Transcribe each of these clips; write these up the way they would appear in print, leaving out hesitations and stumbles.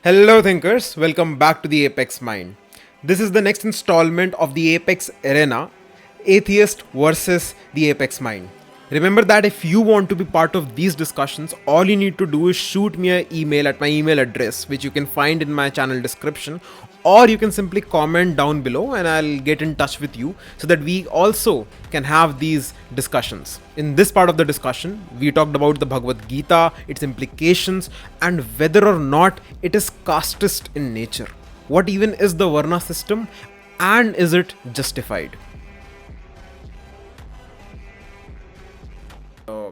Hello, thinkers. Welcome back to the Apex Mind. This is the next installment of the Apex Arena, Atheist versus the Apex Mind. Remember that if you want to be part of these discussions, all you need to do is shoot me an email at my email address, which you can find in my channel description, or you can simply comment down below and I'll get in touch with you so that we also can have these discussions. In this part of the discussion, we talked about the Bhagavad Gita, its implications, and whether or not it is casteist in nature. What even is the Varna system and is it justified?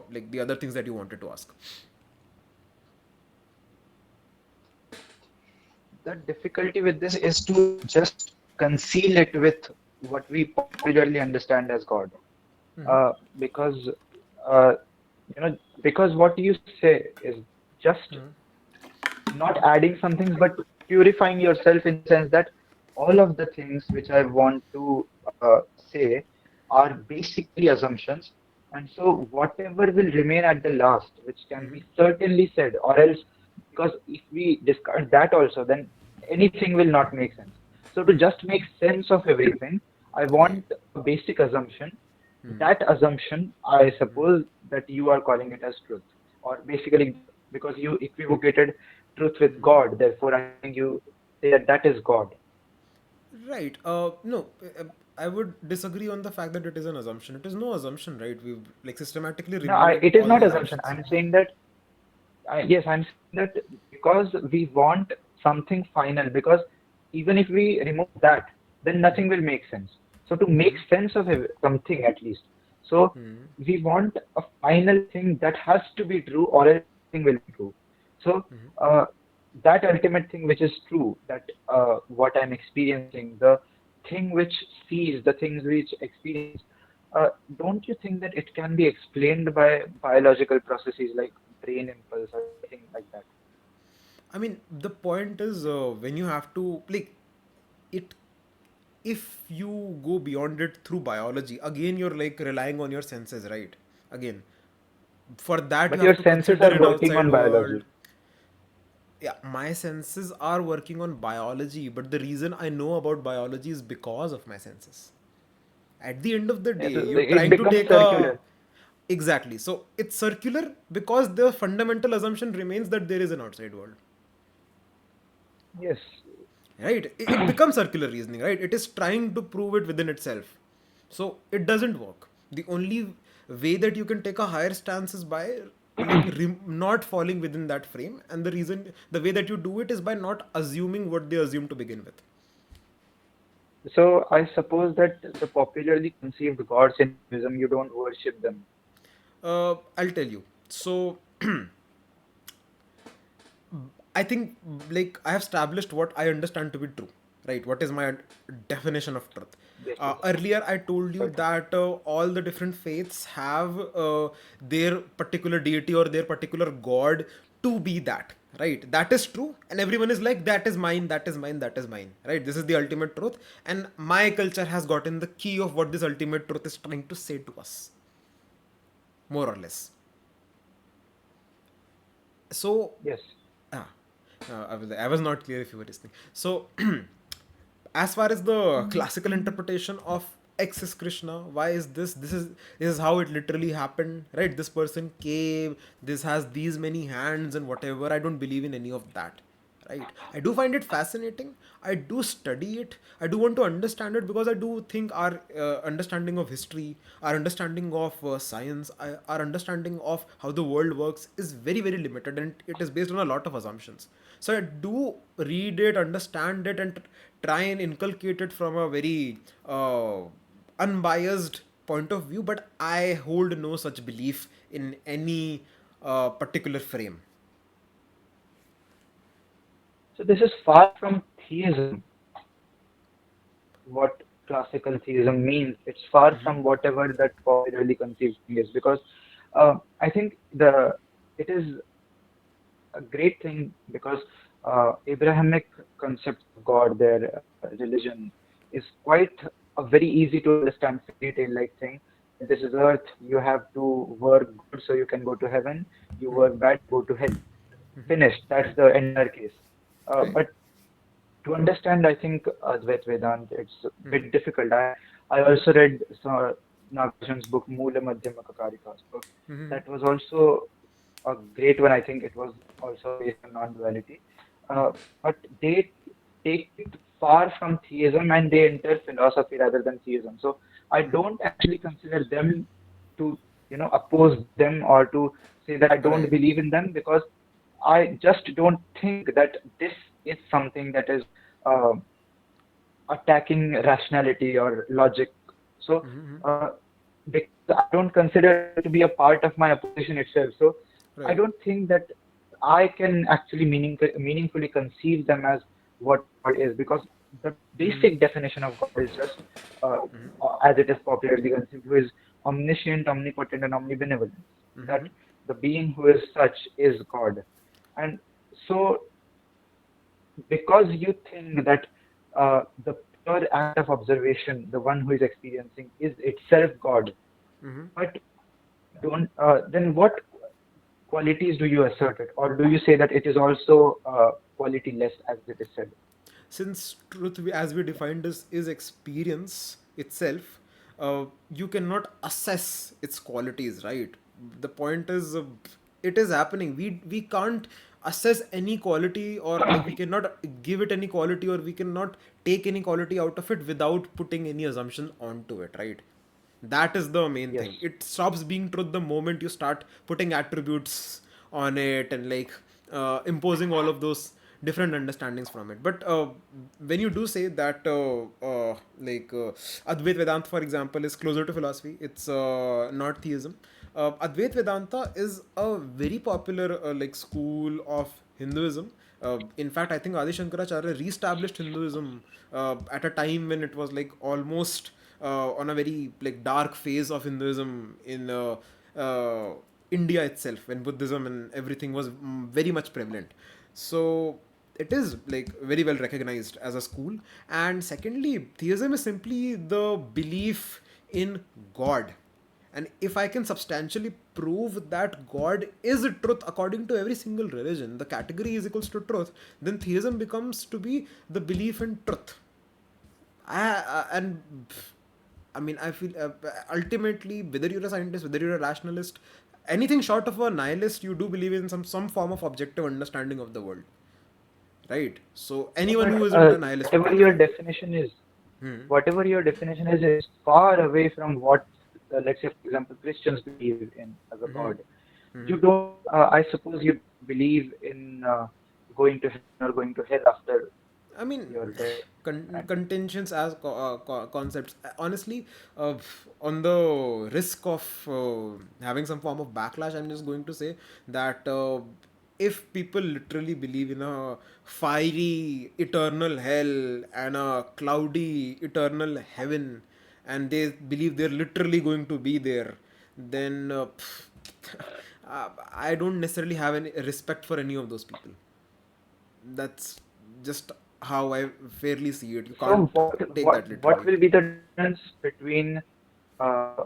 Like the other things that you wanted to ask. The difficulty with this is to just conceal it with what we popularly understand as God. Because uh, because what you say is just not adding some things, but purifying yourself in the sense that all of the things which I want to say are basically assumptions. And so whatever will remain at the last, which can be certainly said, or else, because if we discard that also, then anything will not make sense. So to just make sense of everything, I want a basic assumption. That assumption, I suppose that you are calling it as truth, or basically because you equivocated truth with God, therefore I think you say that that is God. Right. No, I would disagree on the fact that it is an assumption. It is no assumption, right? We've like systematically No, reviewed it is all not these assumption. actions. I'm saying that yes, I'm saying that because we want something final, because even if we remove that, then nothing will make sense. So to make sense of something at least, so we want a final thing that has to be true, or else nothing will be true. So uh, that ultimate thing which is true, that what I'm experiencing, the thing which sees, the things which experience, don't you think that it can be explained by biological processes like brain impulse or anything like that? I mean, the point is when you have to like it. If you go beyond it through biology, again you're like relying on your senses, right? Again, for that you But your have to senses consider are an working outside on world. biology. Yeah, my senses are working on biology, but the reason I know about biology is because of my senses. At the end of the Yes, day, you're it trying to becomes take a. circular. Exactly. So it's circular because the fundamental assumption remains that there is an outside world. Yes. Right? It becomes circular reasoning, right? It is trying to prove it within itself. So it doesn't work. The only way that you can take a higher stance is by like not falling within that frame, and the way that you do it is by not assuming what they assume to begin with. So I suppose that the popularly conceived gods in Hinduism, you don't worship them. I'll tell you. So I think like I have established what I understand to be true, right? What is my definition of truth? Yes, yes. Earlier, I told you Okay. that all the different faiths have their particular deity or their particular god to be that, right? That is true, and everyone is like, that is mine, that is mine, that is mine, right? This is the ultimate truth, and my culture has gotten the key of what this ultimate truth is trying to say to us, more or less. So Yes. ah, I was not clear if you were listening. So as far as the classical interpretation of X is Krishna, why is this is how it literally happened, right? This person came, this has these many hands and whatever. I don't believe in any of that, right? I do find it fascinating. I do study it. I do want to understand it because I do think our understanding of history, our understanding of science, our understanding of how the world works is very very limited, and it is based on a lot of assumptions. So I do read it, understand it, and try and inculcate it from a very unbiased point of view. But I hold no such belief in any particular frame. So this is far from theism, what classical theism means. It's far from whatever that popularly conceived thing is, because I think it is a great thing because Abrahamic concept of God, their religion, is quite a very easy to understand fairy tale like thing. This is earth, you have to work good so you can go to heaven, you work bad, go to hell. Finished. That's the entire case. Right. But to understand, I think Advaita Vedanta, it's a Mm-hmm. bit difficult. I also read Nagarjuna's book Moola Madhyama Kakarika. So Mm-hmm. that was also a great one. I think it was also based on non-duality. But they take it far from theism and they enter philosophy rather than theism. So I don't actually consider them to, oppose them or to say that I don't Right. believe in them, because I just don't think that this is something that is uh, attacking rationality or logic. So, Mm-hmm. because I don't consider them to be a part of my opposition itself. So, I Right. don't think that I can actually meaningfully conceive them as what God is, because the Mm-hmm. basic definition of God is just, as it is popularly conceived, who is omniscient, omnipotent, and omnibenevolent. That Mm-hmm. the being who is such is God. And so, because you think that the pure act of observation, the one who is experiencing, is itself God, Mm-hmm. but don't then what qualities do you assert it, or do you say that it is also quality less, as it is said? Since truth, as we defined, is experience itself, you cannot assess its qualities, right? The point is, it is happening. We can't assess any quality, or like we cannot give it any quality, or we cannot take any quality out of it without putting any assumption onto it, right? That is the main Yes. thing. It stops being truth the moment you start putting attributes on it, and like imposing all of those different understandings from it. But when you do say that Advait Vedanta, for example, is closer to philosophy, it's not theism. Advait Vedanta is a very popular like school of Hinduism. In fact, I think Adi Shankaracharya re-established Hinduism at a time when it was like almost on a very like dark phase of Hinduism in uh, India itself, when Buddhism and everything was very much prevalent. So it is like very well recognized as a school. And secondly, theism is simply the belief in God. And if I can substantially prove that God is truth according to every single religion, the category is equals to truth, then theism becomes to be the belief in truth. And I mean, I feel ultimately, whether you're a scientist, whether you're a rationalist, anything short of a nihilist, you do believe in some form of objective understanding of the world, right? So Yeah, anyone but who isn't a nihilist would whatever your qualify. definition is, Hmm. whatever your definition is far away from what, let's say, for example, Christians believe in as a Hmm. God. Hmm. You don't, I suppose you believe in going to heaven or going to hell after I mean, your death. And contentions as concepts. Honestly, on the risk of having some form of backlash, I'm just going to say that if people literally believe in a fiery eternal hell and a cloudy eternal heaven, and they believe they're literally going to be there, then I don't necessarily have any respect for any of those people. That's just how I fairly see it. You so can't take that what literally. will be the difference between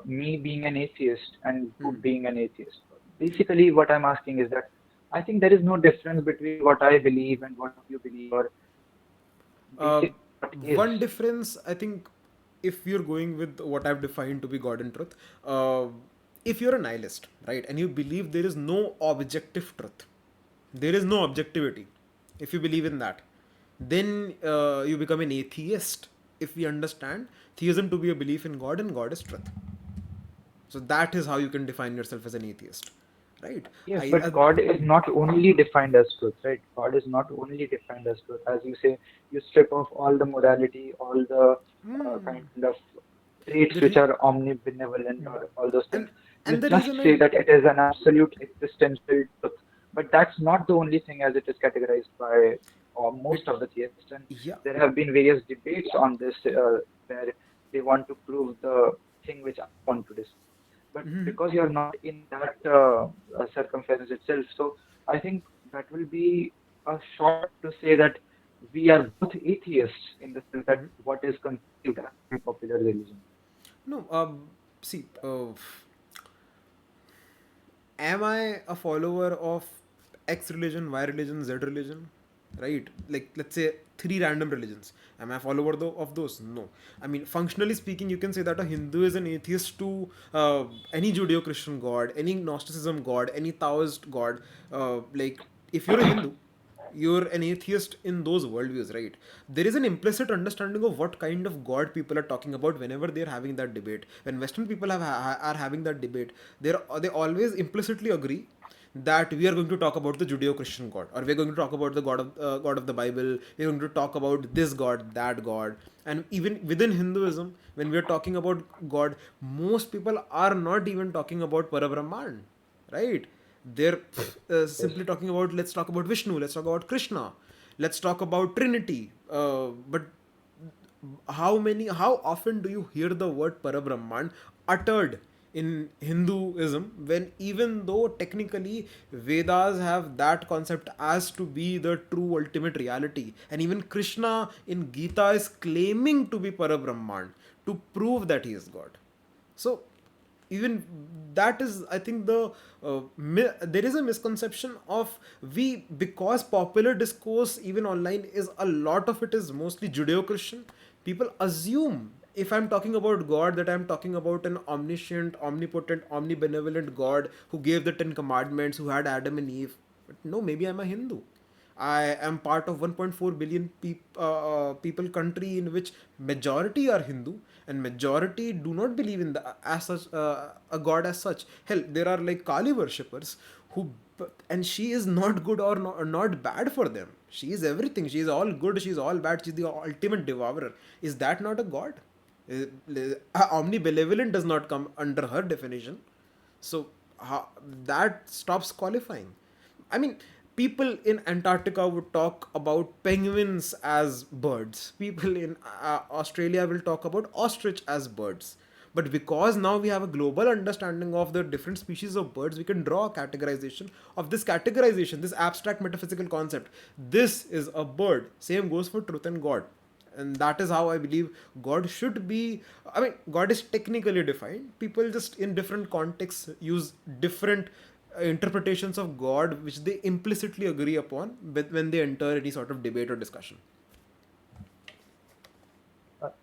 me being an atheist and you Hmm. being an atheist? Basically, what I'm asking is that I think there is no difference between what I believe and what you believe, or Uh, basically what is. One difference, I think, if you're going with what I've defined to be God and truth, uh, if you're a nihilist, right, and you believe there is no objective truth, there is no objectivity, if you believe in that, then you become an atheist. If we understand theism to be a belief in God and God is truth. So that is how you can define yourself as an atheist, right? Yes, I but God is not only defined as truth, right? God is not only defined as truth. As you say, you strip off all the morality, all the kind of traits the which re- are omnibenevolent or all those things. and You and the just reason I say that it is an absolute existential truth. But that's not the only thing as it is categorized by bit most of the theists. And yeah. there have been various debates on this where they want to prove the thing which I want to discuss. But because you're not in that circumference itself, so I think that will be a short to say that we are both atheists in the sense that what is conceived as a popular religion. No, see, am I a follower of X religion, Y religion, Z religion? right? Like, let's say three random religions. Am I a follower of those? No. I mean, functionally speaking, you can say that a Hindu is an atheist to any Judeo-Christian god, any Gnosticism god, any Taoist god. Like, if you're a Hindu, you're an atheist in those worldviews, right? There is an implicit understanding of what kind of god people are talking about whenever they're having that debate. When Western people are having that debate, they always implicitly agree that we are going to talk about the Judeo-Christian God, or we're going to talk about the God of the Bible. We're going to talk about this God, that God, and even within Hinduism, when we are talking about God, most people are not even talking about Parabrahman, right? They're Yes. simply talking about, let's talk about Vishnu, let's talk about Krishna, let's talk about Trinity. But how often do you hear the word Parabrahman uttered in Hinduism, when even though technically Vedas have that concept as to be the true ultimate reality, and even Krishna in Gita is claiming to be Parabrahman to prove that he is God. So even that is, I think, there is a misconception of, we because popular discourse even online is a lot of it is mostly Judeo-Christian, people assume if I'm talking about God, that I'm talking about an omniscient, omnipotent, omnibenevolent God who gave the 10 commandments, who had Adam and Eve. But no, maybe I'm a Hindu. I am part of 1.4 billion people country in which majority are Hindu, and majority do not believe in the as such a god as such. Hell, there are like Kali worshippers who, and she is not good or not bad for them. She is everything. She is all good. She is all bad. She is the ultimate devourer. Is that not a god? Omnibenevolent does not come under her definition. So that stops qualifying. I mean, people in Antarctica would talk about penguins as birds. People in Australia will talk about ostrich as birds. But because now we have a global understanding of the different species of birds, we can draw a categorization of this categorization, this abstract metaphysical concept. This is a bird. Same goes for truth and God. And that is how I believe God should be. I mean, God is technically defined. People just in different contexts use different interpretations of God, which they implicitly agree upon when they enter any sort of debate or discussion.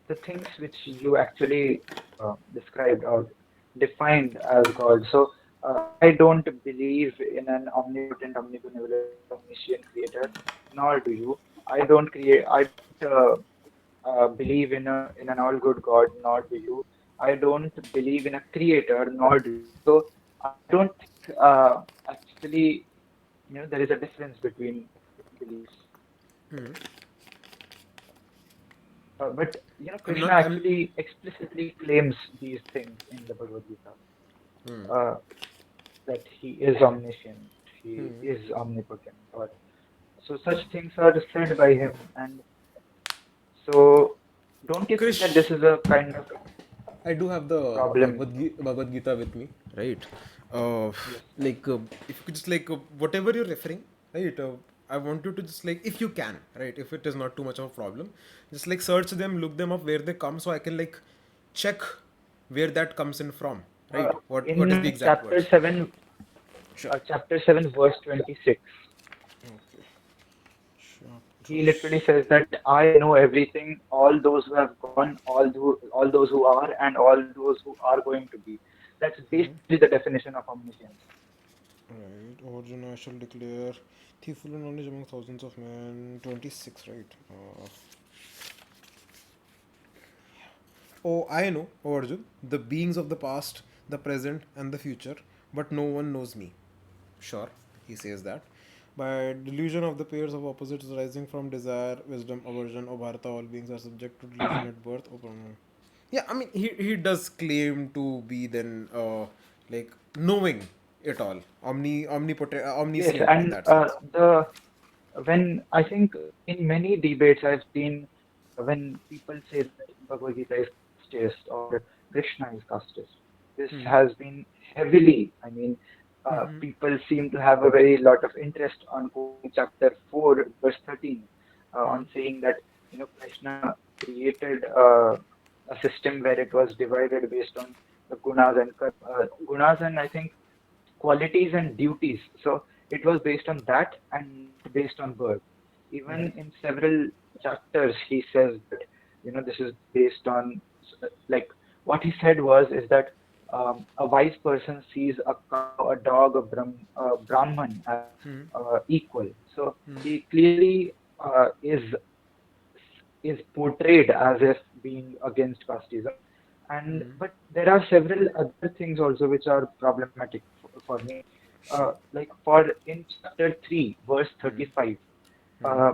The things which you actually described or defined as God. So I don't believe in an omnipotent, omnibenevolent, omniscient creator, nor do you. I don't create. I don't believe in an all good God, nor do you. I don't believe in a creator, nor do you. So I don't think actually there is a difference between beliefs. But I'm Krishna not. I'm. actually explicitly claims these things in the Bhagavad Gita, uh, that he is omniscient, he is omnipotent, or so such things are said by him. And so, don't you think that this Krish, is a kind of I do have the problem? Bhagavad Gita with me, right? Yes. Like, if you could just like whatever you're referring, right? I want you to just like, if you can, right? If it is not too much of a problem, just like search them, look them up where they come, so I can like check where that comes in from, right? What is the In exact words? Sure. chapter 7, verse 26, Okay. he Chapter literally says that I know everything, all those who have gone, all those who are, and all those who are going to be. That's basically the definition of omniscience. Right. Origin I shall declare thieful and knowledge among thousands of men. 26, right? Oh, I know, oh Arjun, the beings of the past, the present, and the future, but no one knows me. Sure, he says that. By delusion of the pairs of opposites arising from desire, wisdom, aversion, O Bharata, all beings are subject to delusion at birth. Yeah, I mean, he does claim to be then, like, knowing it all. Yes, Omniscient in and that sense. the when I think in many debates I've seen when people say that Bhagavad Gita is casteist or Krishna is casteist, this has been heavily. I mean, people seem to have a very lot of interest on quoting chapter 4, verse 13, on saying that Krishna created a system where it was divided based on the gunas and I think qualities and duties. So it was based on that and not based on birth. even in several chapters, he says that, this is based on, like, what he said is that a wise person sees a cow, a dog, a Brahman as equal. So he clearly is portrayed as if being against casteism. And but there are several other things also which are problematic for me. Sure. Like for in chapter 3, verse 35, uh,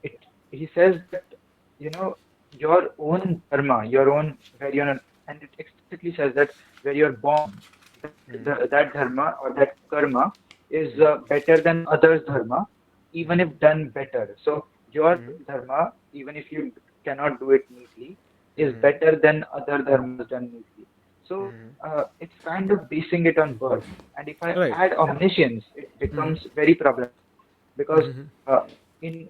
it he says that, your own dharma, your own where you're, and it explicitly says that where you're born, that dharma or that karma is better than others' dharma, even if done better. So your dharma, even if you cannot do it neatly, is better than other dharmas done neatly. So it's kind of basing it on birth. And if I Right. add omniscience, it becomes very problematic because uh, in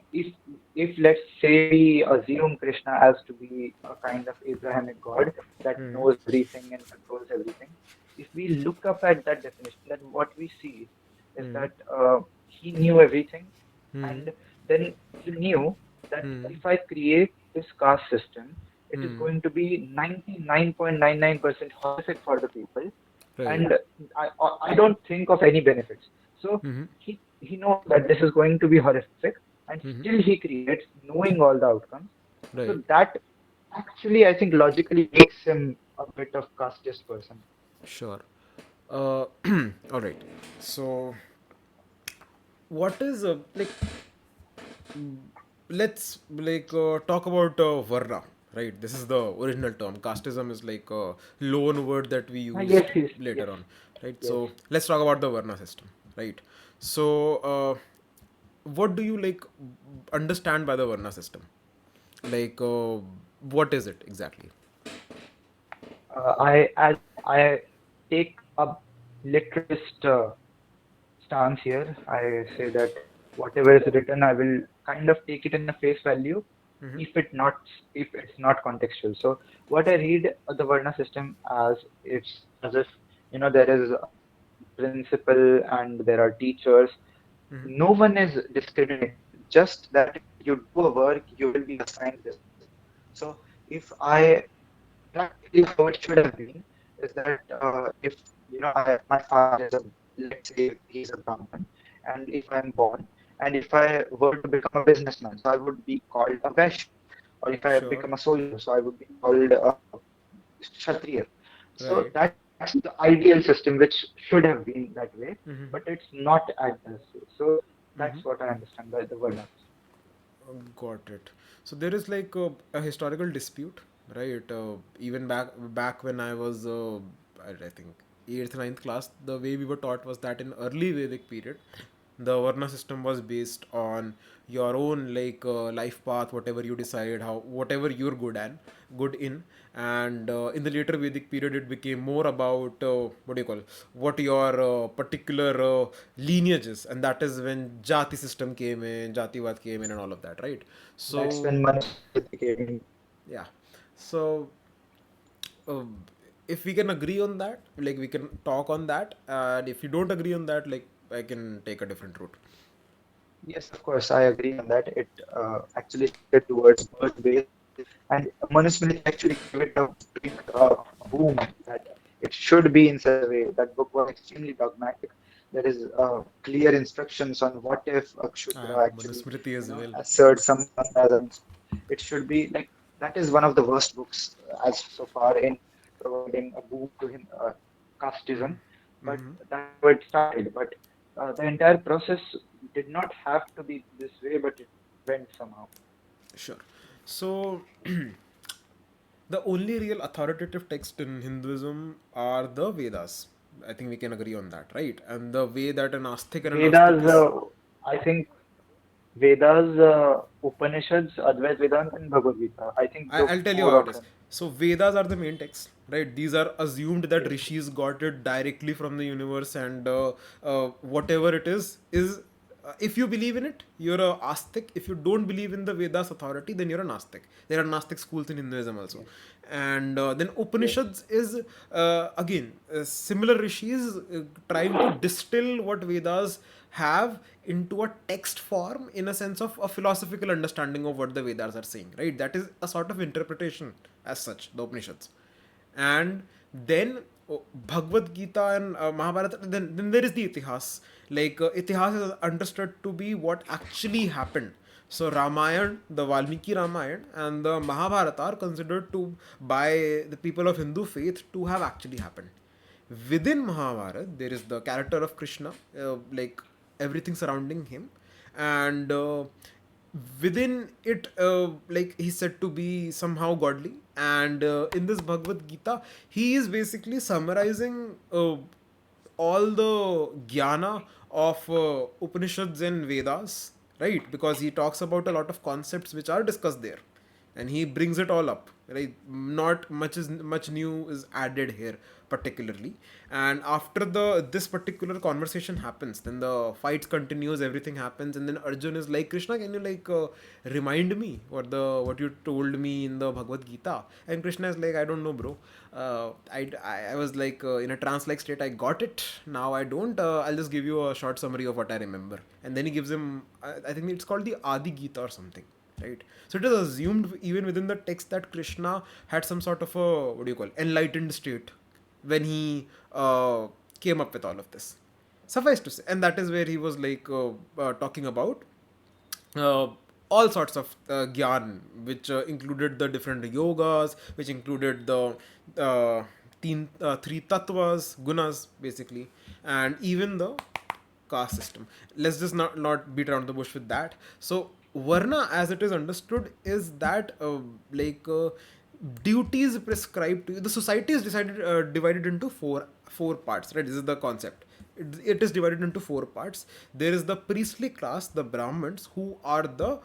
if let's say we assume Krishna as to be a kind of Abrahamic God that knows everything and controls everything, if we look up at that definition, then what we see is that he knew everything, and then he knew that if I create this caste system, it is going to be 99.99% horrific for the people, Right. and I don't think of any benefits. So he knows that this is going to be horrific, and still he creates, knowing all the outcomes. Right. So that actually, I think, logically makes him a bit of casteist person. Sure. Uh, all right. So, what is like? Let's talk about Varna. Right. This is the original term. Casteism is like a loan word that we Yes, used yes, yes, later on. Right. yes. So let's talk about the Varna system. Right. So, what do you like understand by the Varna system? Like, what is it exactly? I take a literalist stance here. I say that whatever is written, I will kind of take it in a face value, if it not if it's not contextual. So what I read the Varna system as, it's as if, there is a principal and there are teachers. No one is discriminated. Just that if you do a work, you will be assigned this. So if I practically how it should have been is that if my father is a, let's say he's a Brahmin, and if I'm born, and if I were to become a businessman, so I would be called a Vaishya, or if I Sure. become a soldier, so I would be called a Kshatriya. So Right. that's the ideal system which should have been that way, but it's not at this way. So that's what I understand by the Varna system. Got it. So there is like a historical dispute, right? Even back when I was, I think, eighth ninth class, the way we were taught was that in early Vedic period, the Varna system was based on your own life path, whatever you decide, how whatever you're good in, and in the later Vedic period, it became more about what do you call what your particular lineage is, and that is when Jati system came in, Jativad came in, and all of that, right? That's So when Manusmriti came. yeah, so um, if we can agree on that, like we can talk on that, and if you don't agree on that, like I can take a different route. Yes, of course, I agree on that. It actually shifted towards birth-based, and Manusmriti actually gave it a big boom that it should be in such a way. That book was extremely dogmatic. There is clear instructions on what if a Kshudra actually, Manusmriti as well. asserts someone as an. It should be like that is one of the worst books as so far in providing a boom to him casteism, but that's how it started. But the entire process did not have to be this way, but it went somehow. Sure. So the only real authoritative text in Hinduism are the Vedas. I think we can agree on that, right? And the way that an astic and an astic Vedas, is. I think Vedas, Upanishads, Advaita Vedanta, and Bhagavad Gita. I think the I'll tell you four how of it is. them. So Vedas are the main text, right? These are assumed that Yes. rishis got it directly from the universe, and whatever it is if you believe in it, you're a Astic. If you don't believe in the Vedas authority, then you're a Nastic. There are Nastic schools in Hinduism also. And then Upanishads is, again, similar rishis trying to distill what Vedas have into a text form in a sense of a philosophical understanding of what the Vedas are saying, right? That is a sort of interpretation as such, the Upanishads. And then Bhagavad Gita and Mahabharata, then there is the Itihas. Like, Itihas is understood to be what actually happened. So Ramayana, the Valmiki Ramayana, and the Mahabharata are considered to, by the people of Hindu faith, to have actually happened. Within Mahabharata, there is the character of Krishna, like everything surrounding him, and within it, like he's said to be somehow godly. And in this Bhagavad Gita, he is basically summarizing all the jnana of Upanishads and Vedas, right? Because he talks about a lot of concepts which are discussed there, and he brings it all up, right? Not much new is added here particularly. And after this particular conversation happens, then the fight continues, everything happens, and then Arjun is like, Krishna, can you like remind me what you told me in the Bhagavad Gita? And Krishna is like, I don't know, bro. I was like in a trance like state. I got it, now I don't. I'll just give you a short summary of what I remember. And then he gives him, I think it's called the Adi Gita or something, right? So it is assumed even within the text that Krishna had some sort of a, what do you call, enlightened state when he came up with all of this. Suffice to say, and that is where he was like talking about uh, all sorts of gyan, which included the different yogas, which included the three tattvas, gunas, basically, and even the caste system. Let's just not beat around the bush with that. So Varna, as it is understood, is that duties prescribed to you. The society is divided into four parts, right? This is the concept. It is divided into four parts. There is the priestly class, the Brahmins, who are the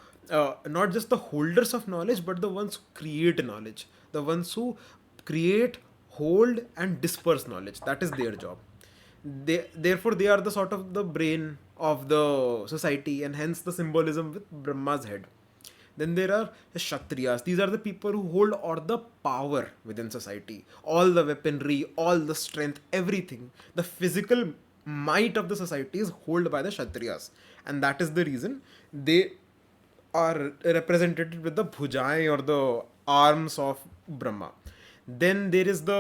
not just the holders of knowledge, but the ones who create knowledge, the ones who create, hold, and disperse knowledge. That is their job. Therefore they are the sort of the brain of the society, and hence the symbolism with Brahma's head. Then there are the Kshatriyas. These are the people who hold all the power within society, all the weaponry, all the strength, everything. The physical might of the society is held by the Kshatriyas, and that is the reason they are represented with the bhujai or the arms of Brahma. Then there is the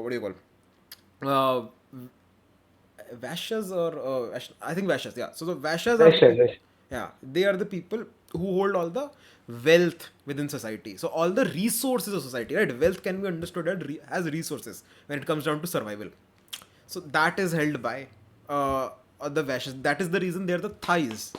what do you call, Vaishyas, or I think Vaishyas, yeah. So the Vaishyas are the Yes, yes, people, yes. yeah, they are the people who hold all the wealth within society. So all the resources of society, right? Wealth can be understood as resources when it comes down to survival. So that is held by the Vaishyas. That is the reason they are the thighs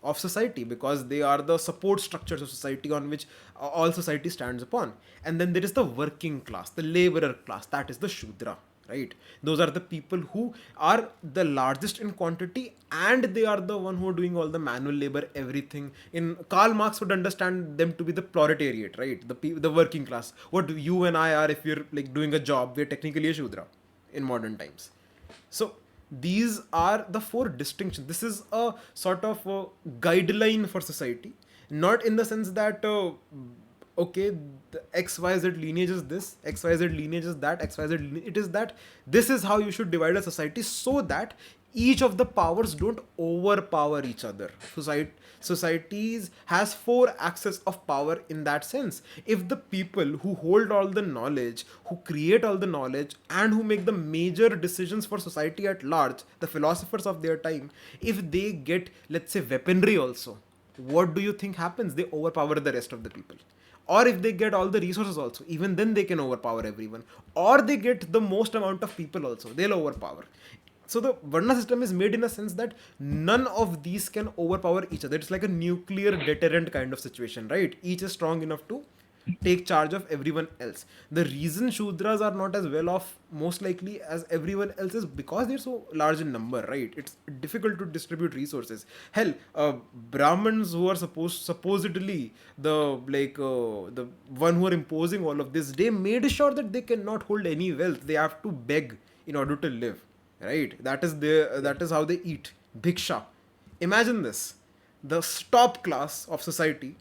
of society, because they are the support structures of society on which all society stands upon. And then there is the working class, the laborer class, that is the Shudra, right? Those are the people who are the largest in quantity, and they are the one who are doing all the manual labor, everything. In Karl Marx would understand them to be the proletariat, right? The working class. What you and I are, if we're like doing a job, we're technically a Shudra in modern times. So these are the four distinctions. This is a sort of a guideline for society, not in the sense that okay, the XYZ lineage is this, XYZ lineage is that, XYZ lineage. It is that this is how you should divide a society, so that each of the powers don't overpower each other. Societies has four axes of power in that sense. If the people who hold all the knowledge, who create all the knowledge, and who make the major decisions for society at large, the philosophers of their time, if they get, let's say, weaponry also, what do you think happens? They overpower the rest of the people. Or if they get all the resources also, even then they can overpower everyone. Or they get the most amount of people also, they'll overpower. So the Varna system is made in a sense that none of these can overpower each other. It's like a nuclear deterrent kind of situation, right? Each is strong enough to take charge of everyone else. The reason Shudras are not as well off, most likely, as everyone else is because they're so large in number, right? It's difficult to distribute resources. Hell, Brahmins who are supposedly the one who are imposing all of this, they made sure that they cannot hold any wealth. They have to beg in order to live, right? That is how they eat, bhiksha. Imagine this: the top class of society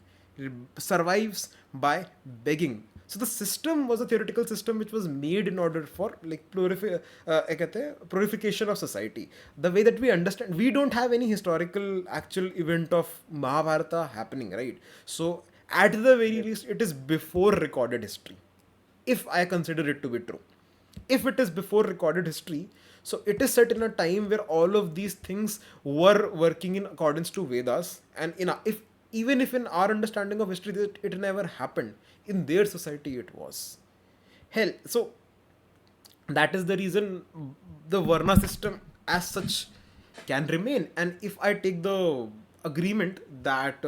survives by begging. So the system was a theoretical system which was made in order for like purification of society. The way that we understand, we don't have any historical actual event of Mahabharata happening, right? So at the very Yes. least, it is before recorded history, if I consider it to be true. If it is before recorded history, so it is set in a time where all of these things were working in accordance to Vedas, and if even if in our understanding of history that it never happened, in their society it was. Hell, so that is the reason the Varna system as such can remain. And if I take the agreement that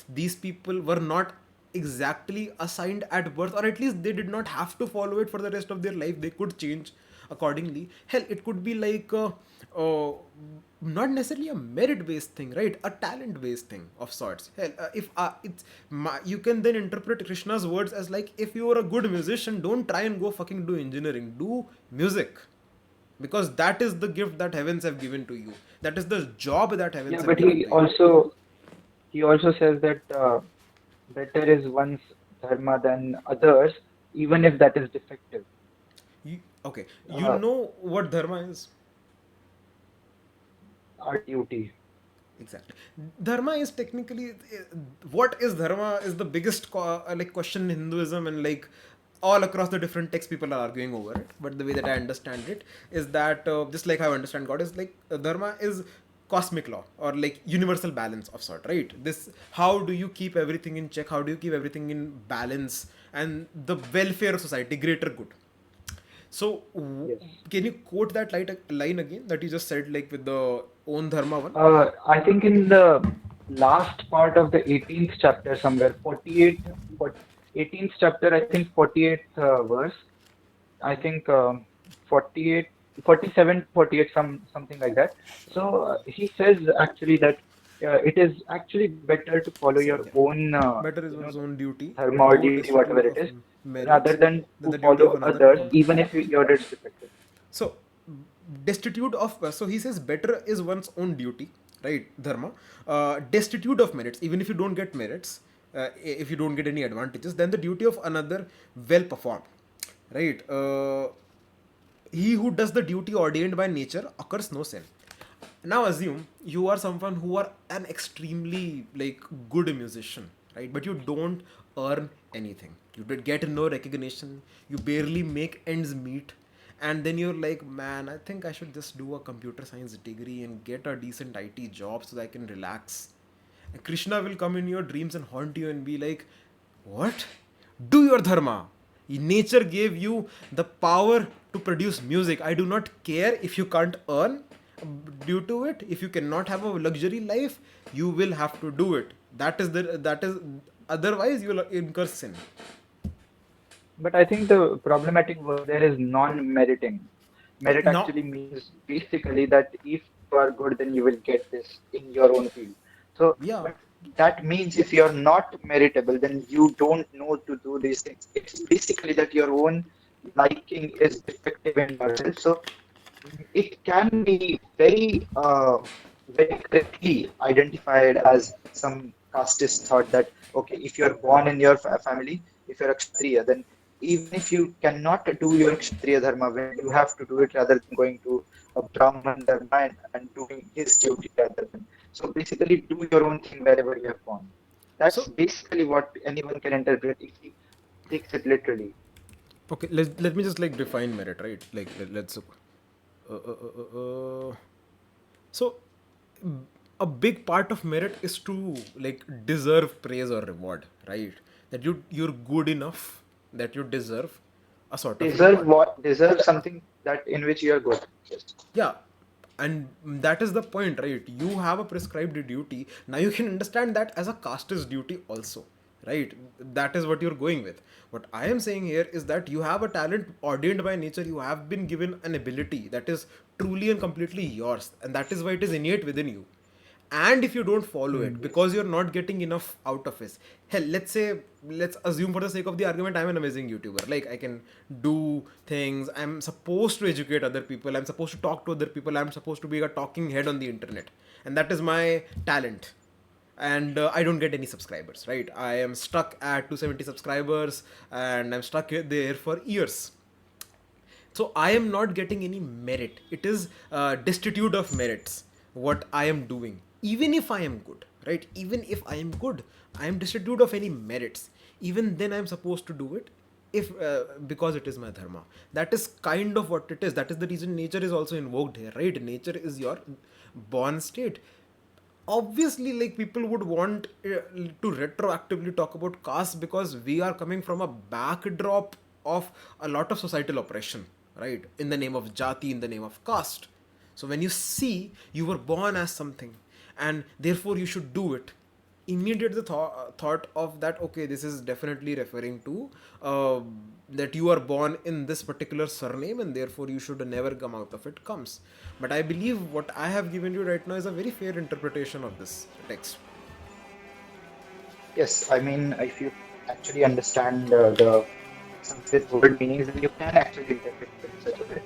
these people were not exactly assigned at birth, or at least they did not have to follow it for the rest of their life, they could change accordingly. Hell, it could be like uh, not necessarily a merit based thing, right? A talent based thing of sorts. Hell, if you can then interpret Krishna's words as like, if you are a good musician, don't try and go fucking do engineering, do music, because that is the gift that heavens have given to you, that is the job that heavens Yeah, have but given to you. he also says that better is one's dharma than others, even if that is defective. Okay, you Uh, know what dharma is. our duty. Exactly. Dharma is technically, what is dharma is the biggest like question in Hinduism, and like all across the different texts people are arguing over it. But the way that I understand it is that just like how I understand God is like, dharma is cosmic law or like universal balance of sort, right? This, how do you keep everything in check? How do you keep everything in balance and the welfare of society, greater good? So, Yes. can you quote that line again that you just said, like with the own dharma one? I think in the last part of the 18th chapter, somewhere, 48, 18th chapter, I think 48th verse, I think 48, 47, 48, something like that. So he says actually that it is actually better to follow So your yeah, own, better is one's own duty, dharma or though duty, whatever destitute it of is, rather merits, than than to the duty of follow another others, even competent. if your is defective. So, destitute of, so he says better is one's own duty, right? Dharma, destitute of merits, even if you don't get merits, if you don't get any advantages, then the duty of another well performed, right? He who does the duty ordained by nature occurs no sin. Now assume you are someone who are an extremely like good musician, right? But you don't earn anything. You did get no recognition. You barely make ends meet. And then you're like, man, I think I should just do a computer science degree and get a decent IT job so that I can relax. And Krishna will come in your dreams and haunt you and be like, what? Do your dharma. Nature gave you the power to produce music. I do not care if you can't earn due to it. If you cannot have a luxury life, you will have to do it. That is otherwise you will incur sin. But I think the problematic word there is non-meriting. Merit Now, actually means basically that if you are good, then you will get this in your own field. So, yeah. but that means if you're not meritable, then you don't know to do these things. It's basically that your own liking is defective in yourself. So, it can be very correctly identified as some casteist thought that okay, if you're born in your family, if you're a kshatriya, then even if you cannot do your kshatriya dharma, when you have to do it rather than going to a brahman dharma and doing his duty rather than. So basically, do your own thing wherever you have gone. That's So basically what anyone can interpret if he takes it literally. okay, let me just like define merit, right? Like let's so a big part of merit is to like deserve praise or reward, right? That you're good enough that you deserve a sort of Deserve reward. what? Deserve something that in which you are good. Yes. Yeah, and that is the point, right? You have a prescribed duty. Now you can understand that as a caste's duty also, right? That is what you're going with. What I am saying here is that you have a talent ordained by nature. You have been given an ability that is truly and completely yours, and that is why it is innate within you. And if you don't follow it because you're not getting enough out of it, hell, let's assume for the sake of the argument I'm an amazing YouTuber, like I can do things, I'm supposed to educate other people, I'm supposed to talk to other people, I'm supposed to be a talking head on the internet, and that is my talent. And I don't get any subscribers, right? I am stuck at 270 subscribers and I'm stuck there for years. So I am not getting any merit. It is destitute of merits what I am doing, even if I am good, right? Even if I am good, I am destitute of any merits. Even then I'm supposed to do it, if because it is my dharma. That is kind of what it is. That is the reason nature is also invoked here, right? Nature is your born state. Obviously, like, people would want to retroactively talk about caste because we are coming from a backdrop of a lot of societal oppression, right? In the name of jati, in the name of caste. So when you see you were born as something and therefore you should do it, immediate the thought of that, okay, this is definitely referring to that you are born in this particular surname and therefore you should never come out of it, comes. But I believe what I have given you right now is a very fair interpretation of this text. Yes, I mean, if you actually understand the Sanskrit word meanings, then you can actually interpret it in such a way.